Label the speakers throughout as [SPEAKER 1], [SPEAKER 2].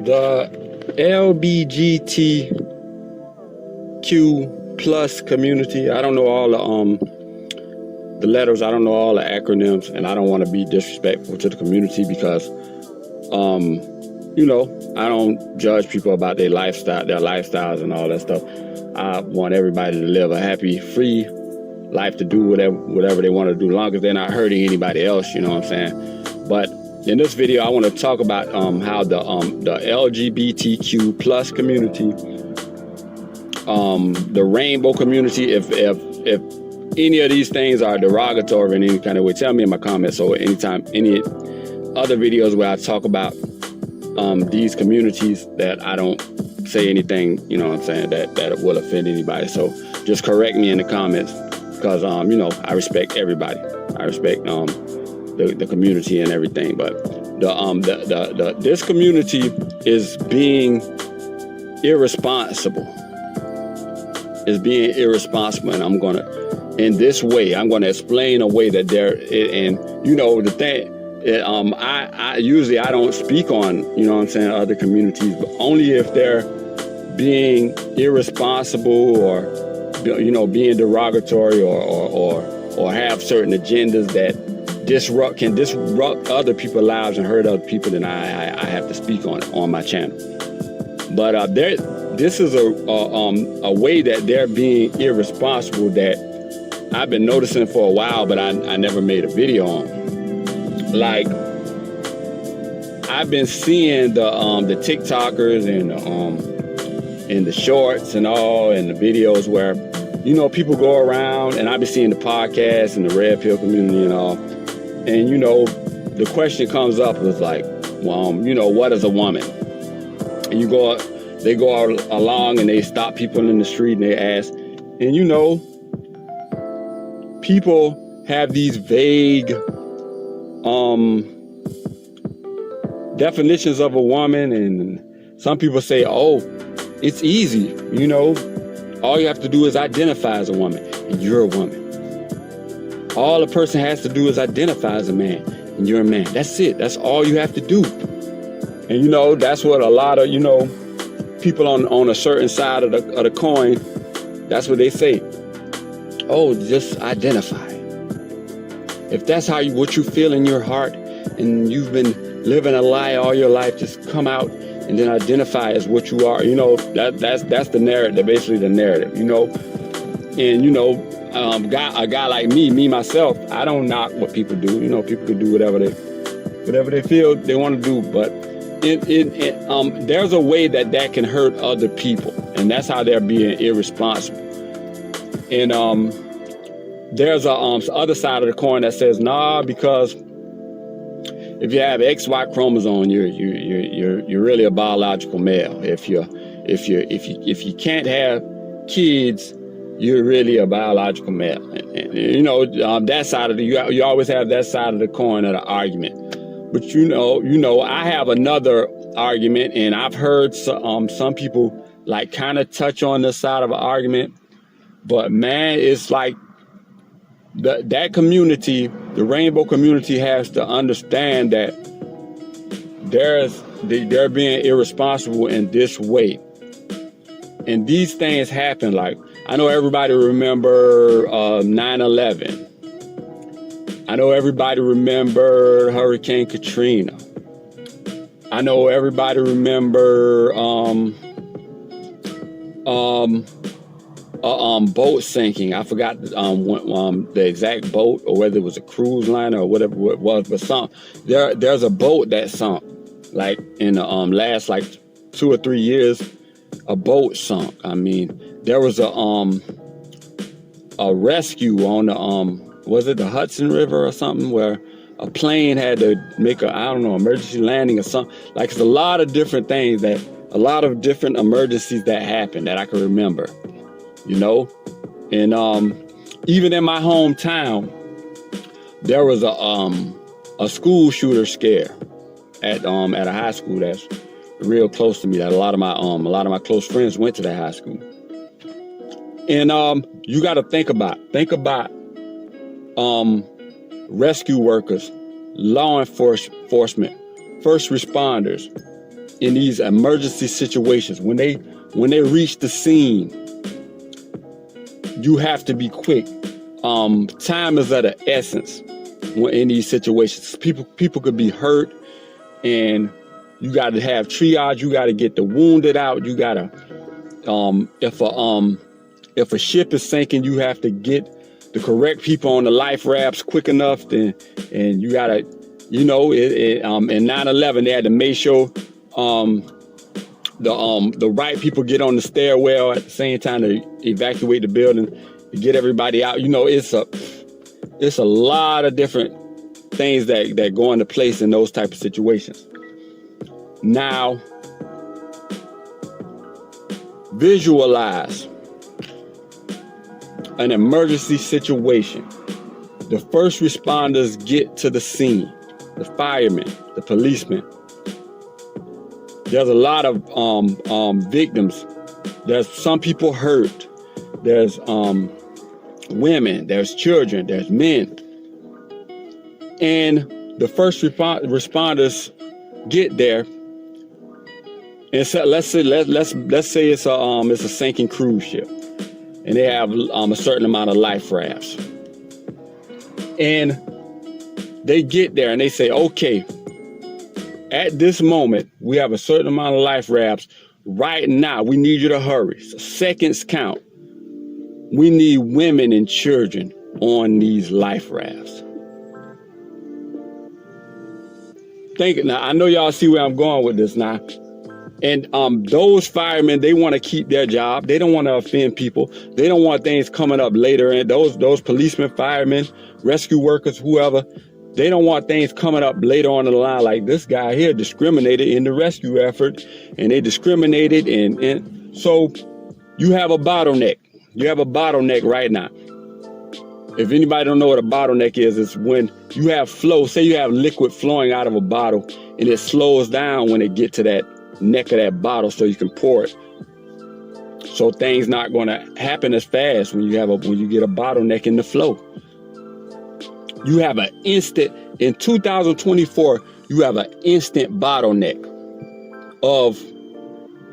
[SPEAKER 1] The LBGTQ plus community. I don't know all the letters. I don't know all the acronyms, and I don't want to be disrespectful to the community because I don't judge people about their lifestyles and all that stuff. I want everybody to live a happy, free life, to do whatever they want to do, as long as they're not hurting anybody else. You know what I'm saying? But in this video, I want to talk about how the LGBTQ plus community, the rainbow community. If any of these things are derogatory in any kind of way, tell me in my comments, or anytime any other videos where I talk about these communities that I don't say anything, you know what I'm saying, that will offend anybody. So just correct me in the comments, because I respect everybody. I respect the community and everything. But this community is being irresponsible. Is being irresponsible, and I'm gonna explain a way that the thing. I usually don't speak on, other communities, but only if they're being irresponsible or, being derogatory or have certain agendas that can disrupt other people's lives and hurt other people, then I have to speak on my channel. But this is a way that they're being irresponsible that I've been noticing for a while, but I never made a video on. Like, I've been seeing the TikTokers and the shorts and all, and the videos where, people go around, and I've been seeing the podcasts and the Red Pill community and all. And, the question comes up is like, what is a woman? And they go along and they stop people in the street and they ask, and people have these vague definitions of a woman, and some people say, oh, it's easy, all you have to do is identify as a woman, and you're a woman. All a person has to do is identify as a man, and you're a man. That's it. That's all you have to do. And that's what a lot of people on a certain side of the coin, that's what they say. Oh, just identify. If that's what you feel in your heart, and you've been living a lie all your life, just come out and then identify as what you are. That's the narrative, basically the narrative. And a guy like me myself, I don't knock what people do. People can do whatever they feel they want to do, but there's a way that can hurt other people, and that's how they're being irresponsible. And there's a other side of the coin that says, nah, because if you have XY chromosome, you're really a biological male. If you can't have kids, you're really a biological male. And that side of you always have that side of the coin of the argument. But I have another argument, and I've heard some people like kind of touch on this side of an argument. But man, it's like that community, the rainbow community, has to understand that they're being irresponsible in this way. And these things happen. Like, I know everybody remember 9/11. I know everybody remember Hurricane Katrina. I know everybody remember boat sinking. I forgot the exact boat, or whether it was a cruise liner or whatever it was, but there's a boat that sunk, like in the last 2 or 3 years. A boat sunk. I mean, there was a rescue on the was it the Hudson River or something, where a plane had to make emergency landing or something. Like, it's a lot of different things, a lot of different emergencies that happened that I can remember. And even in my hometown, there was a school shooter scare at a high school that's real close to me. That a lot of my close friends went to that high school. And you got to think about rescue workers, law enforcement, first responders, in these emergency situations, when they reach the scene, you have to be quick. Time is of the essence when in these situations. People could be hurt, and you got to have triage. You got to get the wounded out. You got to, if a ship is sinking, you have to get the correct people on the life rafts quick enough. And you got to, in 9/11, they had to make sure the right people get on the stairwell at the same time to evacuate the building, to get everybody out. It's a lot of different things that go into place in those type of situations. Now, visualize an emergency situation. The first responders get to the scene, the firemen, the policemen. There's a lot of victims. There's some people hurt. There's women, there's children, there's men. And the first responders get there. And so let's say it's a sinking cruise ship, and they have a certain amount of life rafts. And they get there and they say, okay, at this moment, we have a certain amount of life rafts. Right now, we need you to hurry. So seconds count. We need women and children on these life rafts. Now, I know y'all see where I'm going with this now. And those firemen, they want to keep their job. They don't want to offend people. They don't want things coming up later. And those policemen, firemen, rescue workers, whoever, they don't want things coming up later on in the line like this guy here discriminated in the rescue effort, and they discriminated. And so you have a bottleneck. You have a bottleneck right now. If anybody don't know what a bottleneck is, it's when you have flow. Say you have liquid flowing out of a bottle, and it slows down when it gets to that neck of that bottle so you can pour it. So things not going to happen as fast when you get a bottleneck in the flow. You have an instant, in 2024, you have an instant bottleneck of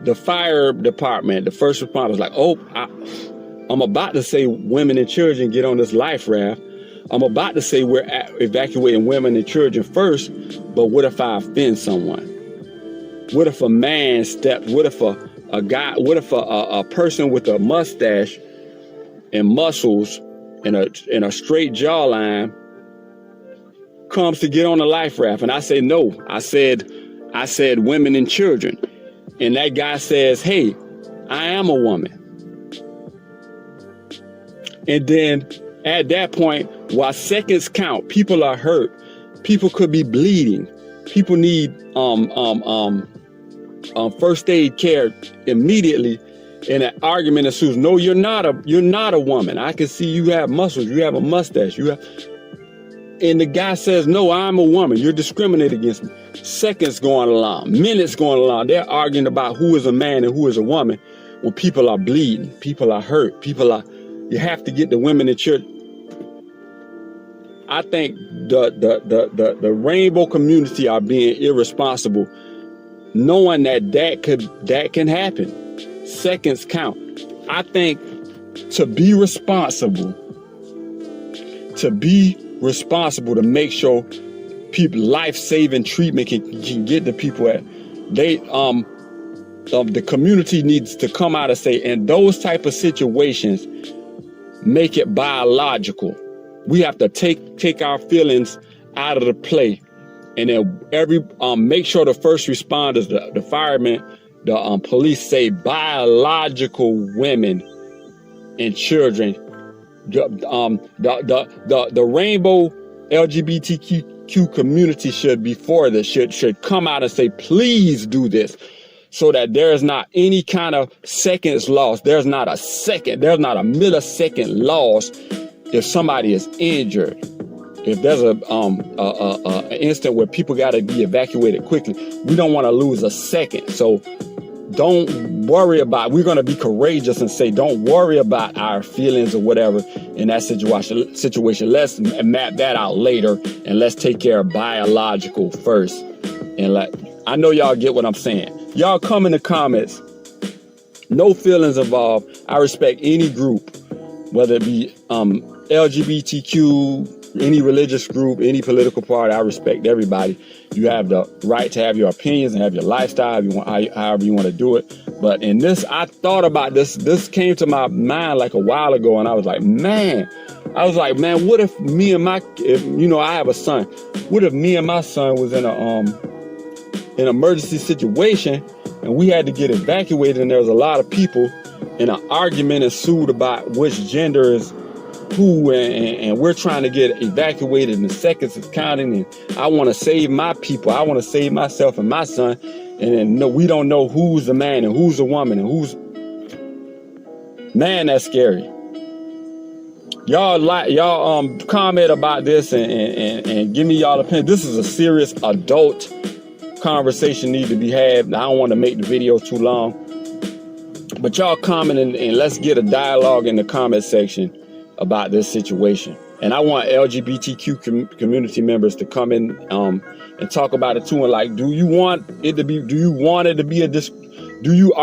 [SPEAKER 1] the fire department, the first responders, like, I'm about to say women and children get on this life raft. I'm about to say we're evacuating women and children first, but what if I offend someone? What if a man what if a guy, what if a person with a mustache and muscles and a straight jawline comes to get on a life raft? And I say, no, I said women and children. And that guy says, hey, I am a woman. And then at that point, while seconds count, people are hurt. People could be bleeding. People need first aid care immediately. And an argument ensues. No, you're not a woman. I can see you have muscles. You have a mustache. And the guy says, no, I'm a woman. You're discriminating against me. Seconds going along, minutes going along. They're arguing about who is a man and who is a woman when people are bleeding, people are hurt, you have to get the women in church. I think the rainbow community are being irresponsible, knowing that can happen. Seconds count. I think to be responsible, to make sure people life-saving treatment can get to people the community needs to come out and say, in those type of situations, make it biological. We have to take our feelings out of the play, and then make sure the first responders, the firemen, the police say biological women and children. The rainbow LGBTQ community should come out and say, please do this, so that there is not any kind of seconds lost. There's not a millisecond loss if somebody is injured. If there's an instant where people got to be evacuated quickly, we don't want to lose a second. So don't worry about, we're going to be courageous and say, don't worry about our feelings or whatever in that situation. Let's map that out later, and let's take care of biological first. And I know y'all get what I'm saying. Y'all come in the comments. No feelings involved. I respect any group, whether it be LGBTQ, any religious group, any political party. I respect everybody. You have the right to have your opinions and have your lifestyle, however you want to do it. But in this, I thought about this. This came to my mind like a while ago, and I was like, man, what if me and I have a son. What if me and my son was in an emergency situation and we had to get evacuated, and there was a lot of people, and an argument ensued about which gender is who, and we're trying to get evacuated and seconds is counting, and I want to save my people. I want to save myself and my son, and then we don't know who's the man and who's the woman and who's... Man, that's scary. Y'all comment about this and give me y'all opinion. This is a serious adult conversation need to be had. I don't want to make the video too long, but y'all comment and let's get a dialogue in the comment section about this situation. And I want LGBTQ community members to come in and talk about it too. And like, are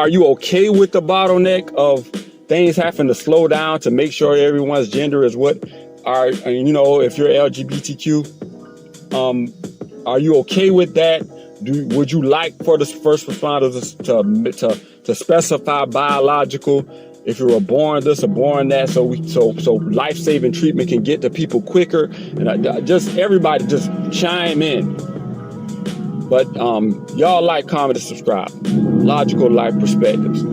[SPEAKER 1] you okay with the bottleneck of things having to slow down to make sure everyone's gender is what are, if you're LGBTQ, are you okay with that? Would you like for the first responders to specify biological, if you were born this or born that, so life-saving treatment can get to people quicker? And everybody just chime in. But y'all like, comment, and subscribe. Logical Life Perspectives.